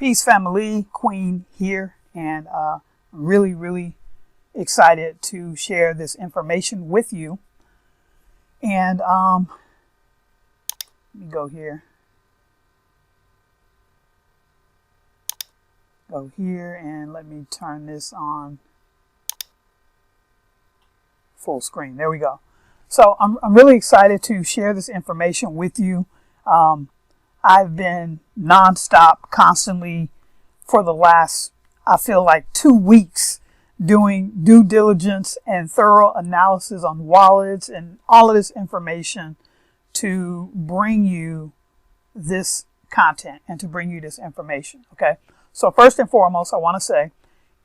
Peace family, Queen here, and really excited to share this information with you. And let me go here. Go here and let me turn this on full screen. There we go. So I'm really excited to share this information with you. I've been nonstop, constantly for the last, I feel like 2 weeks, doing due diligence and thorough analysis on wallets and all of this information to bring you this content and to bring you this information. Okay. So first and foremost, I want to say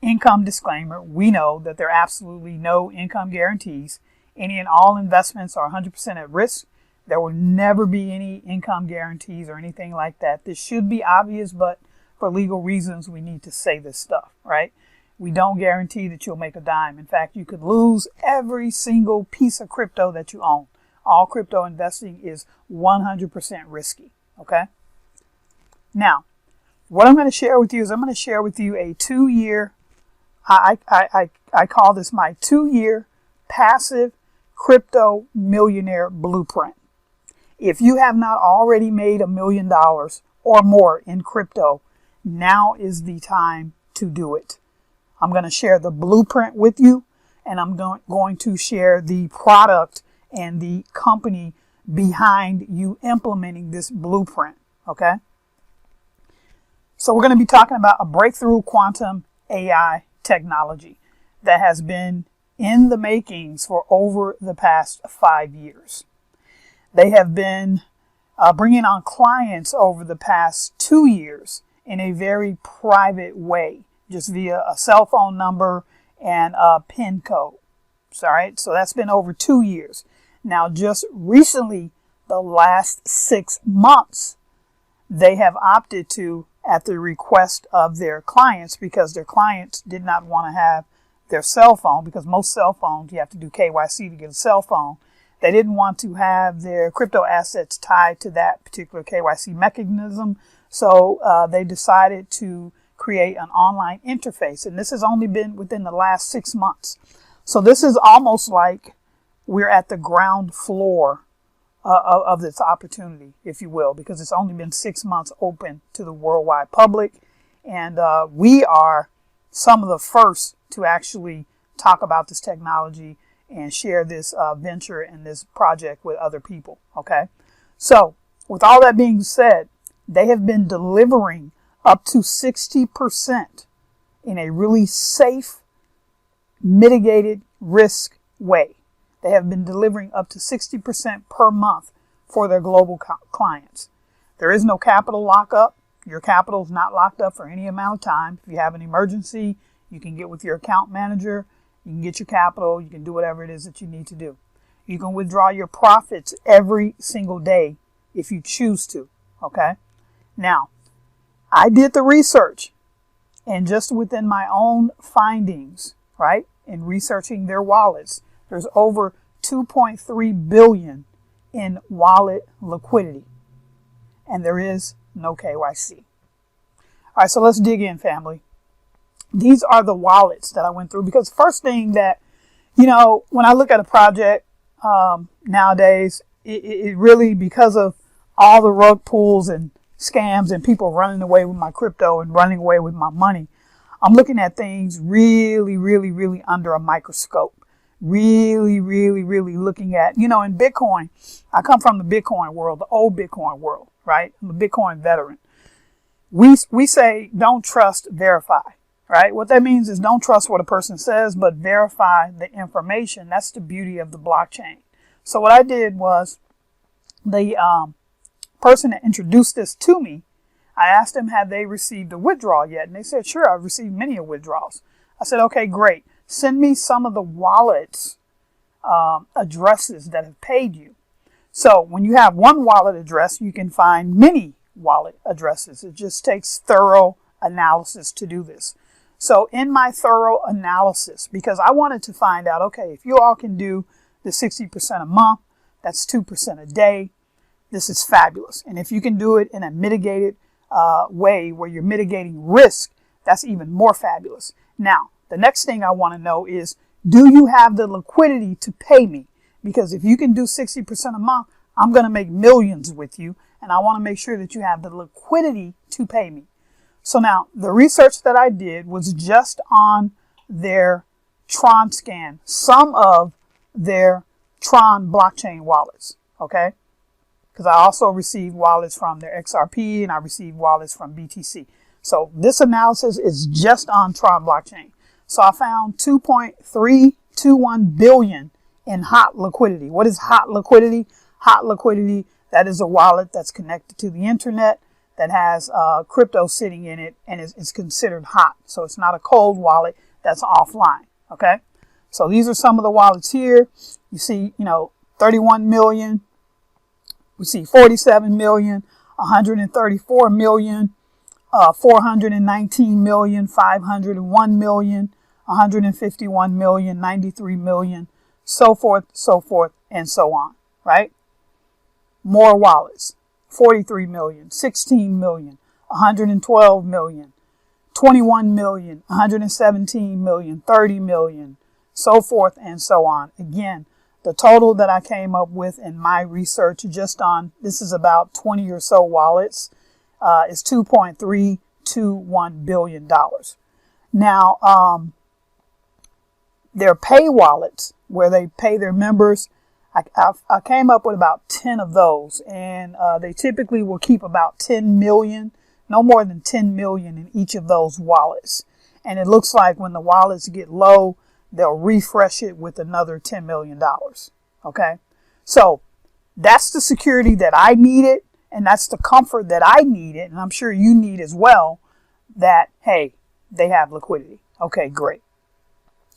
income disclaimer. We know that there are absolutely no income guarantees. Any and all investments are 100% at risk. There will never be any income guarantees or anything like that. This should be obvious, but for legal reasons, we need to say this stuff, right? We don't guarantee that you'll make a dime. In fact, you could lose every single piece of crypto that you own. All crypto investing is 100% risky, okay? Now, what I'm going to share with you is I'm going to share with you a 2-year, I call this my 2-year passive crypto millionaire blueprint. If you have not already made $1 million or more in crypto, now is the time to do it. I'm going to share the blueprint with you, and I'm going to share the product and the company behind you implementing this blueprint. Okay. So we're going to be talking about a breakthrough quantum AI technology that has been in the makings for over the past 5 years. They have been bringing on clients over the past 2 years in a very private way, just via a cell phone number and a PIN code. All right, so that's been over 2 years. Now, just recently, the last 6 months, they have opted to, at the request of their clients, because their clients did not want to have their cell phone, because most cell phones, you have to do KYC to get a cell phone. They didn't want to have their crypto assets tied to that particular KYC mechanism. So they decided to create an online interface. And this has only been within the last 6 months. So this is almost like we're at the ground floor of this opportunity, if you will, because it's only been 6 months open to the worldwide public. And we are some of the first to actually talk about this technology and share this venture and this project with other people. Okay. So with all that being said, they have been delivering up to 60% in a really safe, mitigated risk way. They have been delivering up to 60% per month for their global clients. There is no capital lockup. Your capital is not locked up for any amount of time. If you have an emergency, you can get with your account manager. You can get your capital. You can do whatever it is that you need to do. You can withdraw your profits every single day if you choose to. Okay. Now, I did the research, and just within my own findings, right, in researching their wallets, there's over 2.3 billion in wallet liquidity, and there is no KYC. All right, so let's dig in, family. These are the wallets that I went through, because first thing that, when I look at a project nowadays, it really, because of all the rug pulls and scams and people running away with my crypto and running away with my money, I'm looking at things really under a microscope. Really looking at, in Bitcoin, I come from the Bitcoin world, the old Bitcoin world, right? I'm a Bitcoin veteran. We say don't trust, verify. Right? What that means is don't trust what a person says, but verify the information. That's the beauty of the blockchain. So what I did was, the person that introduced this to me, I asked them, had they received a withdrawal yet? And they said, sure, I've received many withdrawals. I said, okay, great. Send me some of the wallets addresses that have paid you. So when you have one wallet address, you can find many wallet addresses. It just takes thorough analysis to do this. So in my thorough analysis, because I wanted to find out, okay, if you all can do the 60% a month, that's 2% a day. This is fabulous. And if you can do it in a mitigated way where you're mitigating risk, that's even more fabulous. Now, the next thing I want to know is, do you have the liquidity to pay me? Because if you can do 60% a month, I'm going to make millions with you. And I want to make sure that you have the liquidity to pay me. So now the research that I did was just on their Tron scan, some of their Tron blockchain wallets. Okay. Because I also received wallets from their XRP and I received wallets from BTC. So this analysis is just on Tron blockchain. So I found 2.321 billion in hot liquidity. What is hot liquidity? Hot liquidity, that is a wallet that's connected to the internet that has crypto sitting in it and is considered hot. So it's not a cold wallet that's offline. Okay. So these are some of the wallets here. You see, 31 million. We see 47 million, 134 million, 419 million, 501 million, 151 million, 93 million, so forth, and so on, right? More wallets, 43 million, 16 million, 112 million, 21 million, 117 million, 30 million, so forth and so on. Again, the total that I came up with in my research just on, this is about 20 or so wallets, is $2.321 billion. Now, their pay wallets, where they pay their members, I came up with about 10 of those, and they typically will keep about 10 million, no more than 10 million in each of those wallets. And it looks like when the wallets get low, they'll refresh it with another $10 million. Okay. So that's the security that I needed. And that's the comfort that I needed. And I'm sure you need as well, that, hey, they have liquidity. Okay, great.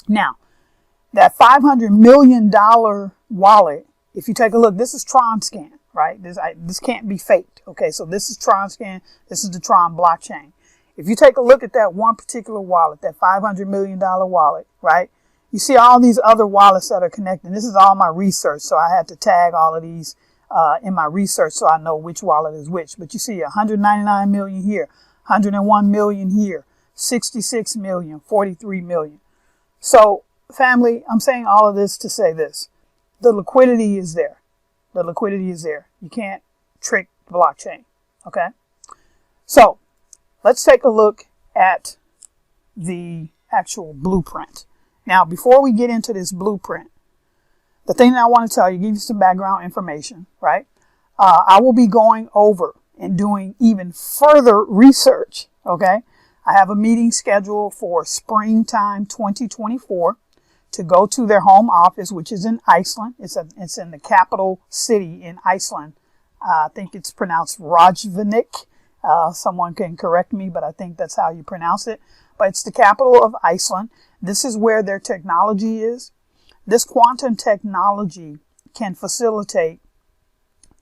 Now, that $500 million wallet, if you take a look, this is Tron Scan, right? This can't be faked. Okay. So this is Tron Scan. This is the Tron blockchain. If you take a look at that one particular wallet, that $500 million wallet, right? You see all these other wallets that are connected. This is all my research, so I had to tag all of these in my research so I know which wallet is which. But you see 199 million here, 101 million here, 66 million, 43 million. So, family, I'm saying all of this to say this. The liquidity is there. The liquidity is there. You can't trick the blockchain, okay? So, let's take a look at the actual blueprint. Now, before we get into this blueprint, the thing that I want to tell you, give you some background information, right? I will be going over and doing even further research, okay? I have a meeting scheduled for springtime 2024 to go to their home office, which is in Iceland. It's in the capital city in Iceland. I think it's pronounced Reykjavik. Someone can correct me, but I think that's how you pronounce it. But it's the capital of Iceland. This is where their technology is. This quantum technology can facilitate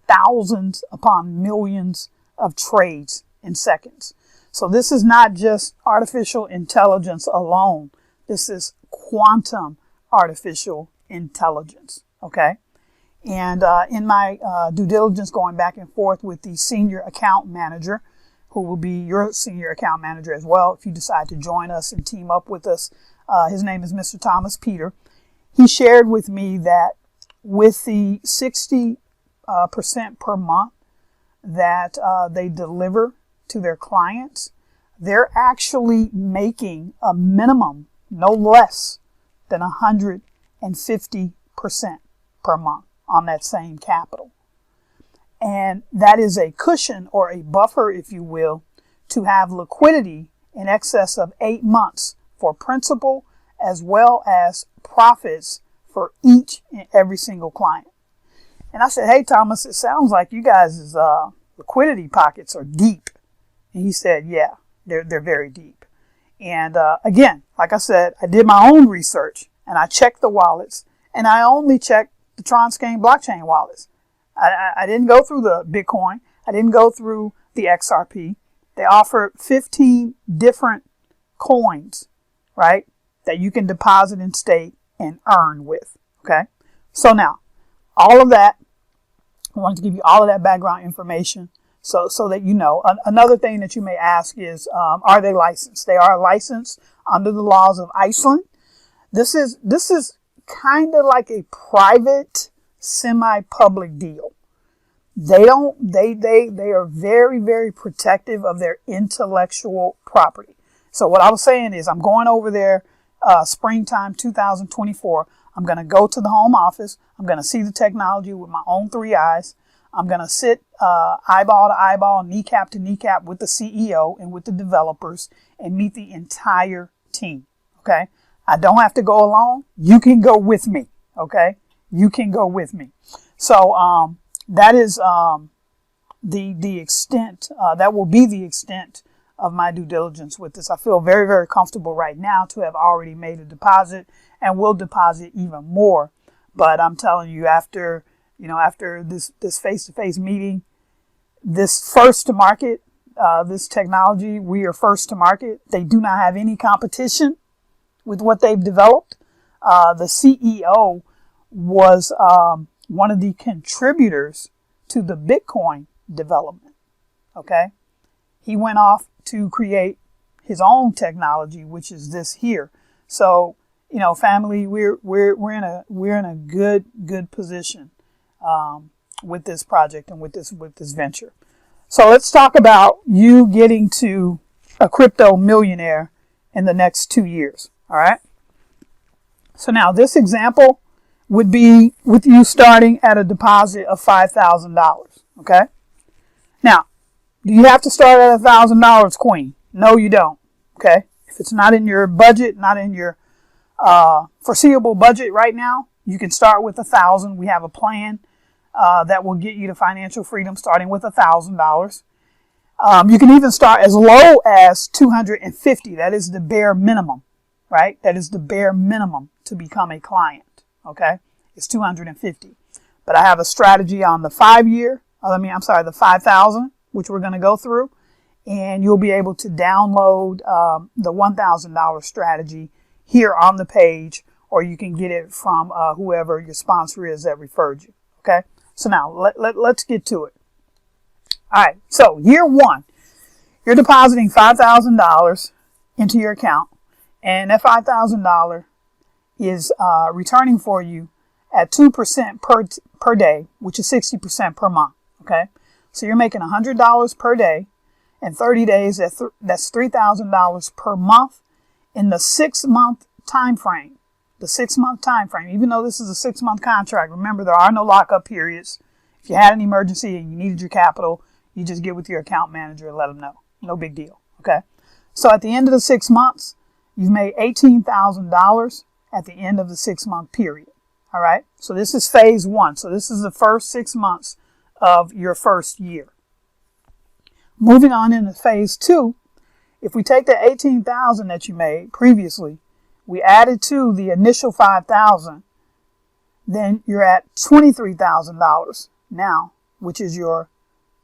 thousands upon millions of trades in seconds. So this is not just artificial intelligence alone. This is quantum artificial intelligence. Okay. And in my due diligence, going back and forth with the senior account manager, who will be your senior account manager as well if you decide to join us and team up with us. His name is Mr. Thomas Peter. He shared with me that with the 60% per month that they deliver to their clients, they're actually making a minimum, no less than 150% per month on that same capital. And that is a cushion or a buffer, if you will, to have liquidity in excess of 8 months for principal as well as profits for each and every single client. And I said, hey, Thomas, it sounds like you guys' liquidity pockets are deep. And he said, yeah, they're very deep. And again, like I said, I did my own research and I checked the wallets, and I only checked the Tron-Scan blockchain wallets. I didn't go through the Bitcoin. I didn't go through the XRP. They offer 15 different coins, right, that you can deposit and stake and earn with. Okay. So now, all of that, I wanted to give you all of that background information so that you know. Another thing that you may ask is, are they licensed? They are licensed under the laws of Iceland. This is kind of like a private, semi-public deal. They are very, very protective of their intellectual property. So what I was saying is, I'm going over there springtime 2024. I'm going to go to the home office. I'm going to see the technology with my own 3 eyes. I'm going to sit eyeball to eyeball, kneecap to kneecap with the CEO and with the developers and meet the entire team. Okay. I don't have to go alone. You can go with me. Okay. You can go with me. So, that is, the extent, that will be the extent of my due diligence with this. I feel very, very comfortable right now to have already made a deposit and will deposit even more. But I'm telling you, after this face-to-face meeting, this first to market, this technology, we are first to market. They do not have any competition with what they've developed. The CEO was one of the contributors to the Bitcoin development. Okay. He went off to create his own technology, which is this here. So, family, we're in a good position with this project and with this venture. So let's talk about you getting to a crypto millionaire in the next 2 years. All right. So now this example would be with you starting at a deposit of $5,000. Okay. Now, do you have to start at $1,000, Queen? No, you don't. Okay. If it's not in your budget, not in your foreseeable budget right now, you can start with $1,000. We have a plan that will get you to financial freedom starting with $1,000. You can even start as low as $250. That is the bare minimum, right? That is the bare minimum to become a client. Okay, it's $250. But I have a strategy on the 5,000, which we're going to go through, and you'll be able to download the $1,000 strategy here on the page, or you can get it from whoever your sponsor is that referred you. Okay, so now let's get to it. All right, so year one, you're depositing $5,000 into your account, and that $5,000 is returning for you at 2% per day, which is 60% per month. Okay, so you're making $100 per day, and 30 days, that's $3,000 per month in the 6-month time frame. The 6-month time frame. Even though this is a 6-month contract, remember there are no lockup periods. If you had an emergency and you needed your capital, you just get with your account manager and let them know. No big deal. Okay, so at the end of the 6 months, you've made $18,000 at the end of the 6-month period. All right. So this is phase one. So this is the first 6 months of your first year. Moving on into phase two, if we take the $18,000 that you made previously, we added to the initial $5,000, then you're at $23,000 now, which is your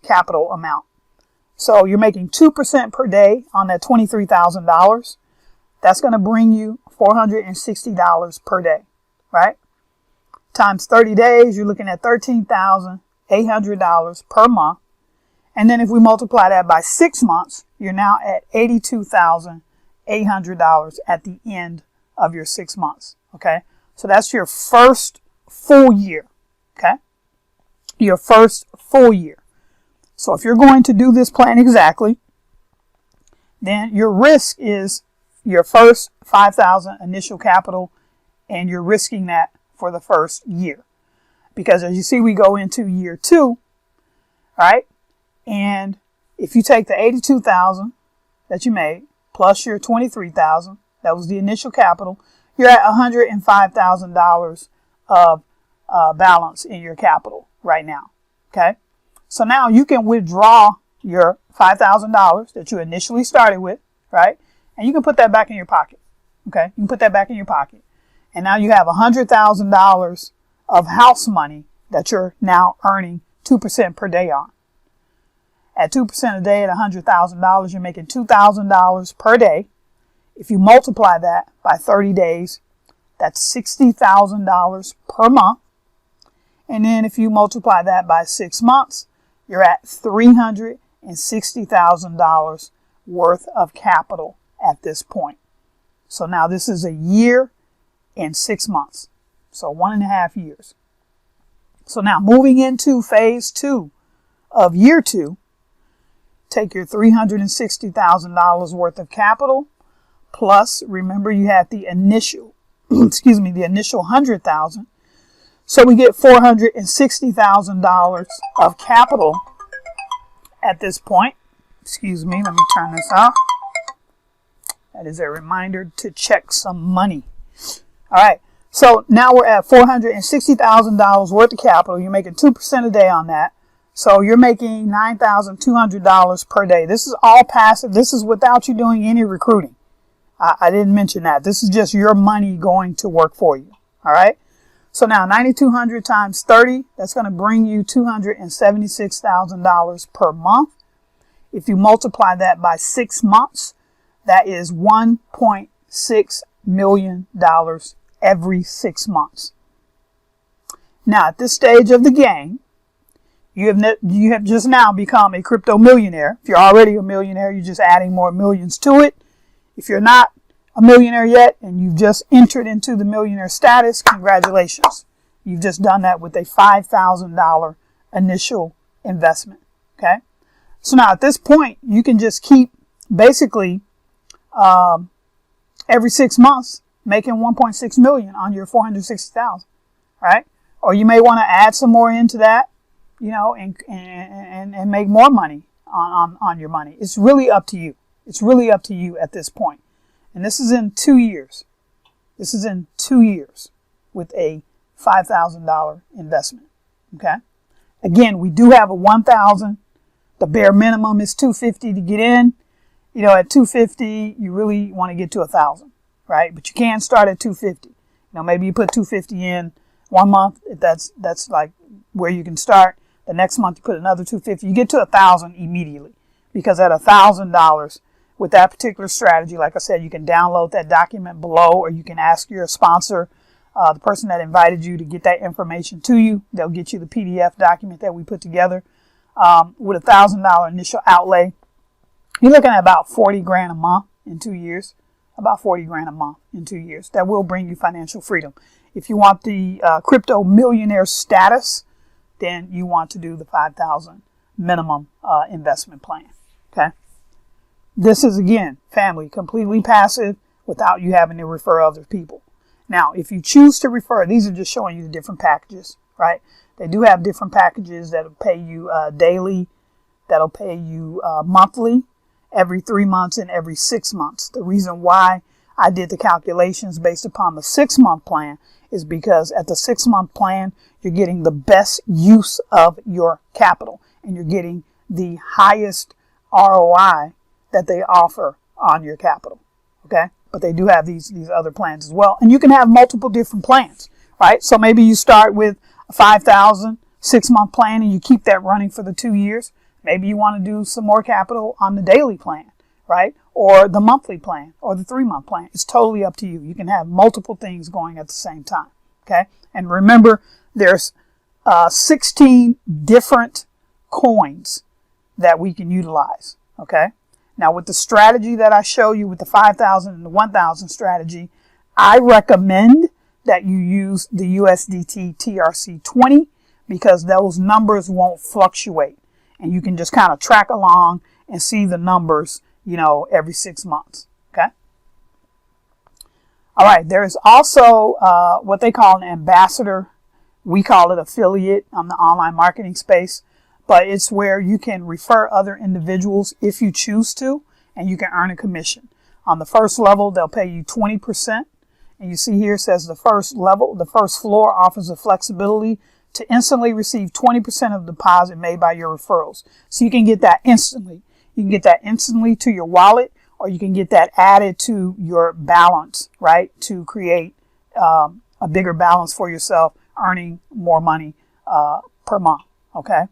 capital amount. So you're making 2% per day on that $23,000. That's going to bring you $460 per day, right? Times 30 days, you're looking at $13,800 per month. And then if we multiply that by 6 months, you're now at $82,800 at the end of your 6 months. Okay. So that's your first full year. Okay. Your first full year. So if you're going to do this plan exactly, then your risk is your first $5,000 initial capital, and you're risking that for the first year. Because as you see, we go into year two, right? And if you take the $82,000 that you made plus your $23,000, that was the initial capital, you're at $105,000 of balance in your capital right now. Okay. So now you can withdraw your $5,000 that you initially started with, right? And you can put that back in your pocket. Okay. You can put that back in your pocket. And now you have $100,000 of house money that you're now earning 2% per day on. At 2% a day at $100,000, you're making $2,000 per day. If you multiply that by 30 days, that's $60,000 per month. And then if you multiply that by 6 months, you're at $360,000 worth of capital at this point. So now this is a year and 6 months. So 1.5 years. So now moving into phase 2 of year 2, take your $360,000 worth of capital, plus remember you had the initial, the initial 100,000. So we get $460,000 of capital at this point. Excuse me, let me turn this off. That is a reminder to check some money. All right. So now we're at $460,000 worth of capital. You're making 2% a day on that. So you're making $9,200 per day. This is all passive. This is without you doing any recruiting. I didn't mention that. This is just your money going to work for you. All right. So now 9,200 times 30, that's going to bring you $276,000 per month. If you multiply that by 6 months, that is $1.6 million every 6 months. Now, at this stage of the game, you have just now become a crypto millionaire. If you're already a millionaire, you're just adding more millions to it. If you're not a millionaire yet and you've just entered into the millionaire status, congratulations. You've just done that with a $5,000 initial investment. Okay. So now at this point, you can just keep basically every 6 months making 1.6 million on your 460,000, right? Or you may want to add some more into that, and make more money on your money. It's really up to you. It's really up to you at this point. And this is in 2 years. This is in 2 years with a $5,000 investment. Okay. Again, we do have a 1,000. The bare minimum is $250 to get in. At $250, you really want to get to 1,000, right? But you can start at $250. Maybe you put $250 in 1 month. If that's like where you can start. The next month you put another $250. You get to 1,000 immediately, because at $1,000 with that particular strategy, like I said, you can download that document below, or you can ask your sponsor, the person that invited you, to get that information to you. They'll get you the PDF document that we put together. With a $1,000 initial outlay, you're looking at about 40 grand a month in 2 years. About 40 grand a month in 2 years. That will bring you financial freedom. If you want the crypto millionaire status, then you want to do the 5,000 minimum investment plan. Okay. This is, again, family, completely passive without you having to refer other people. Now, if you choose to refer, these are just showing you the different packages, right? They do have different packages that'll pay you daily, that'll pay you monthly, every 3 months, and every 6 months. The reason why I did the calculations based upon the 6-month plan is because at the 6-month plan, you're getting the best use of your capital, and you're getting the highest ROI that they offer on your capital. Okay. But they do have these other plans as well. And you can have multiple different plans, right? So maybe you start with a 5,000 6-month plan and you keep that running for the 2 years. Maybe you want to do some more capital on the daily plan, right? Or the monthly plan or the 3-month plan. It's totally up to you. You can have multiple things going at the same time. Okay. And remember, there's 16 different coins that we can utilize. Okay. Now, with the strategy that I show you with the 5,000 and the 1,000 strategy, I recommend that you use the USDT TRC20, because those numbers won't fluctuate. And you can just kind of track along and see the numbers, every 6 months. Okay. All right. There is also what they call an ambassador. We call it affiliate on the online marketing space. But it's where you can refer other individuals if you choose to, and you can earn a commission. On the first level, they'll pay you 20%. And you see here it says the first level, the first floor offers the flexibility to instantly receive 20% of the deposit made by your referrals. So you can get that instantly. You can get that instantly to your wallet, or you can get that added to your balance, right? To create a bigger balance for yourself, earning more money per month. Okay.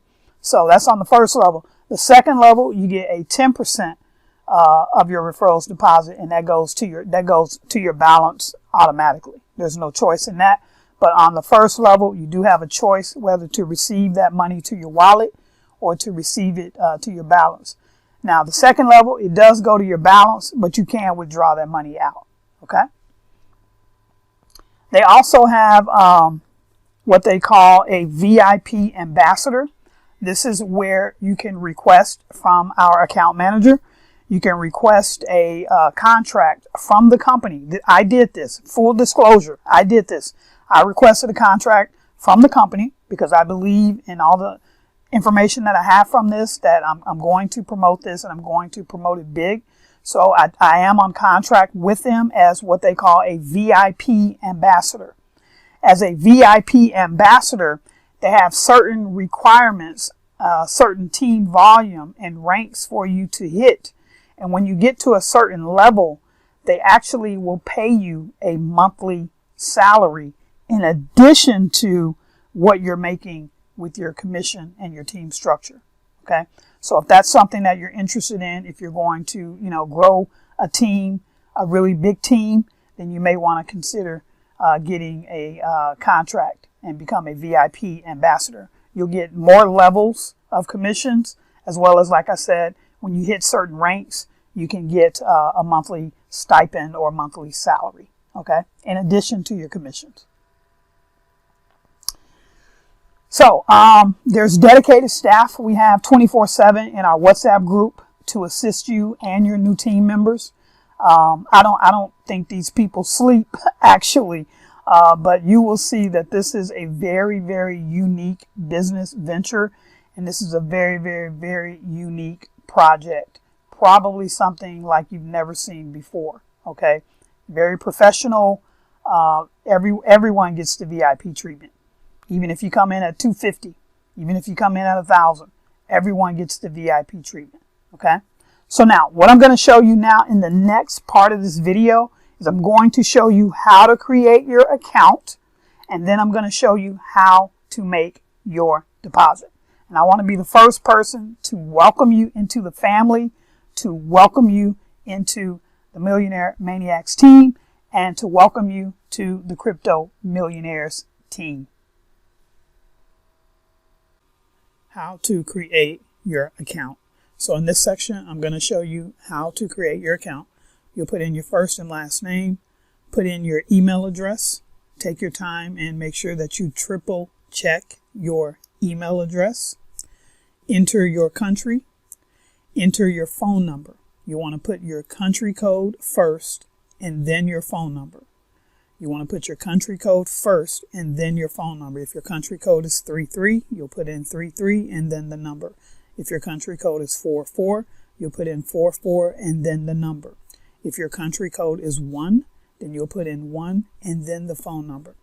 So that's on the first level. The second level, you get a 10% of your referrals deposit, and that goes to your balance automatically. There's no choice in that. But on the first level, you do have a choice whether to receive that money to your wallet or to receive it to your balance. Now, the second level, it does go to your balance, but you can withdraw that money out. Okay. They also have what they call a VIP ambassador. This is where you can request from our account manager. You can request a contract from the company. I did this. Full disclosure, I did this. I requested a contract from the company because I believe in all the information that I have from this, that I'm going to promote this and I'm going to promote it big. So I am on contract with them as what they call a VIP ambassador. As a VIP ambassador, they have certain requirements, certain team volume and ranks for you to hit. And when you get to a certain level, they actually will pay you a monthly salary in addition to what you're making with your commission and your team structure. Okay. So if that's something that you're interested in, if you're going to, grow a team, a really big team, then you may want to consider getting a contract and become a VIP ambassador. You'll get more levels of commissions, as well as, like I said, when you hit certain ranks, you can get a monthly stipend or monthly salary, okay, in addition to your commissions. So there's dedicated staff. We have 24/7 in our WhatsApp group to assist you and your new team members. I don't think these people sleep actually, but you will see that this is a very, very unique business venture, and this is a very, very, very unique project. Probably something like you've never seen before. Okay, very professional. Everyone gets the VIP treatment. Even if you come in at 250, even if you come in at 1,000, everyone gets the VIP treatment. Okay. So now what I'm going to show you now in the next part of this video is I'm going to show you how to create your account, and then I'm going to show you how to make your deposit. And I want to be the first person to welcome you into the family, to welcome you into the Millionaire Maniacs team, and to welcome you to the Crypto Millionaires team. How to create your account. So in this section, I'm going to show you how to create your account. You'll put in your first and last name, put in your email address, take your time and make sure that you triple check your email address, enter your country, enter your phone number. You want to put your country code first and then your phone number. You want to put your country code first and then your phone number. If your country code is 33, you'll put in 33 and then the number. If your country code is 44, you'll put in 44 and then the number. If your country code is 1, then you'll put in 1 and then the phone number.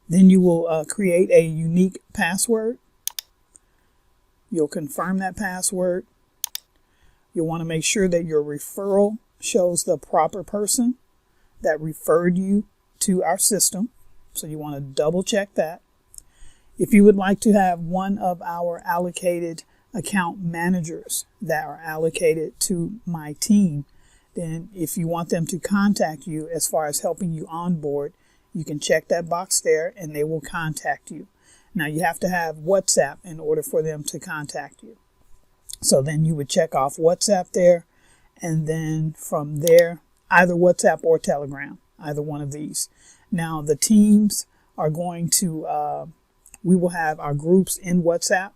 Then you will create a unique password. You'll confirm that password. You'll want to make sure that your referral shows the proper person that referred you to our system. So you want to double check that. If you would like to have one of our allocated account managers that are allocated to my team, then if you want them to contact you as far as helping you onboard, you can check that box there and they will contact you. Now you have to have WhatsApp in order for them to contact you. So then you would check off WhatsApp there, and then from there, either WhatsApp or Telegram, either one of these. Now the teams are going to, we will have our groups in WhatsApp.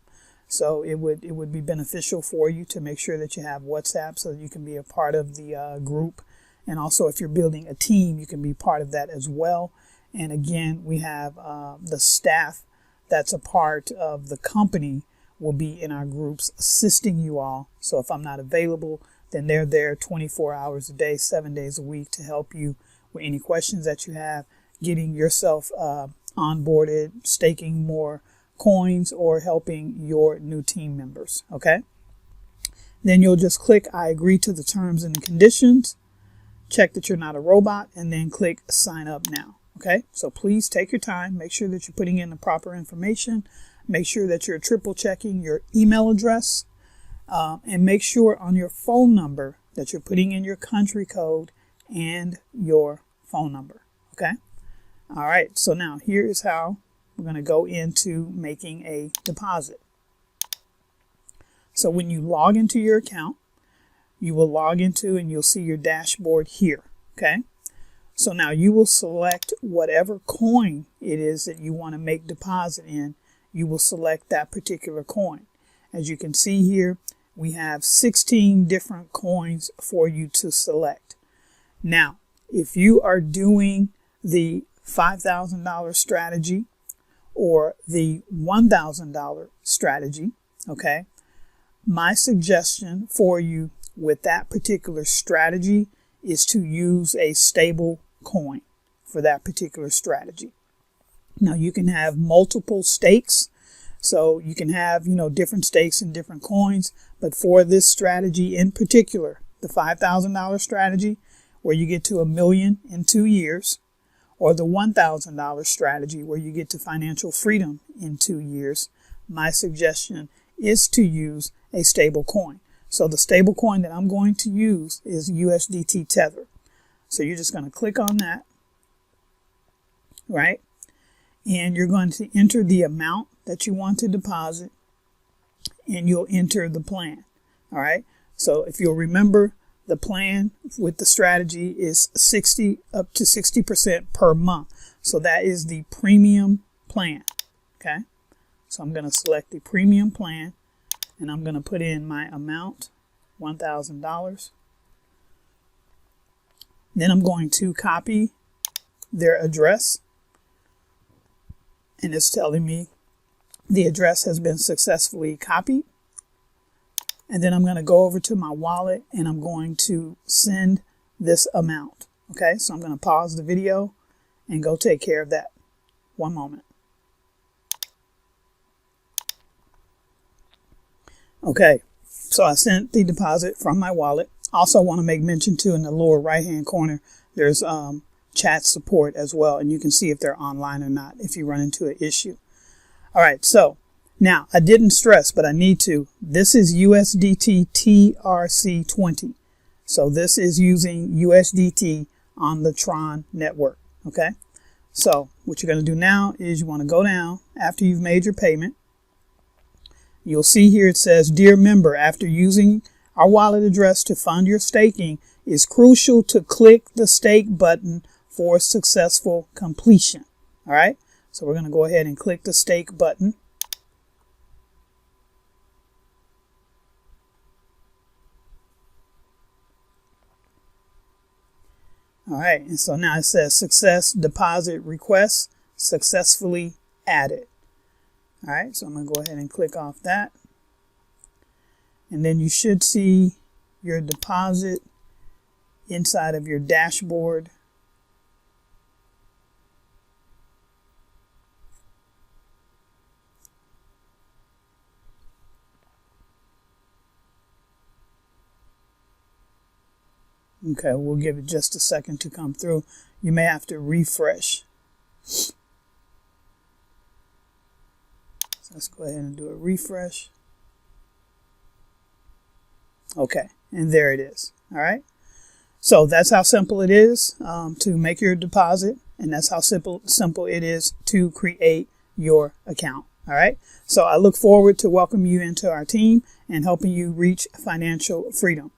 So it would be beneficial for you to make sure that you have WhatsApp so that you can be a part of the group. And also if you're building a team, you can be part of that as well. And again, we have the staff that's a part of the company will be in our groups assisting you all. So if I'm not available, then they're there 24 hours a day, 7 days a week to help you with any questions that you have, getting yourself onboarded, staking more coins, or helping your new team members. Okay. Then you'll just click I agree to the terms and the conditions, check that you're not a robot, and then click sign up now. Okay. So please take your time, make sure that you're putting in the proper information, make sure that you're triple checking your email address, and make sure on your phone number that you're putting in your country code and your phone number. Okay. All right. So now here's how we're going to go into making a deposit. So when you log into your account, you will log into and you'll see your dashboard here. Okay. So now you will select whatever coin it is that you want to make deposit in. You will select that particular coin. As you can see here, we have 16 different coins for you to select. Now, if you are doing the $5,000 strategy or the $1,000 strategy, okay, my suggestion for you with that particular strategy is to use a stable coin for that particular strategy. Now you can have multiple stakes, so you can have, different stakes and different coins, but for this strategy in particular, the $5,000 strategy where you get to $1 million in 2 years, or the $1,000 strategy where you get to financial freedom in 2 years, my suggestion is to use a stable coin. So the stable coin that I'm going to use is USDT Tether. So you're just going to click on that, right? And you're going to enter the amount that you want to deposit, and you'll enter the plan. All right. So if you'll remember, the plan with the strategy is up to 60% per month. So that is the premium plan. Okay. So I'm going to select the premium plan, and I'm going to put in my amount, $1,000. Then I'm going to copy their address, and it's telling me the address has been successfully copied. And then I'm going to go over to my wallet and I'm going to send this amount. Okay, so I'm going to pause the video and go take care of that. One moment. Okay, so I sent the deposit from my wallet. Also want to make mention too, in the lower right hand corner, there's chat support as well, and you can see if they're online or not if you run into an issue. All right, so now I didn't stress, but I need to. This is USDT TRC20. So this is using USDT on the Tron network. Okay, so what you're going to do now is you want to go down after you've made your payment. You'll see here it says, "Dear member, after using our wallet address to fund your staking, it's crucial to click the stake button for successful completion." All right, so we're going to go ahead and click the stake button. All right, and so now it says success deposit request successfully added. All right, so I'm going to go ahead and click off that. And then you should see your deposit inside of your dashboard. Okay, we'll give it just a second to come through. You may have to refresh. So let's go ahead and do a refresh. Okay, and there it is. All right. So that's how simple it is to make your deposit, and that's how simple it is to create your account. All right. So I look forward to welcoming you into our team and helping you reach financial freedom.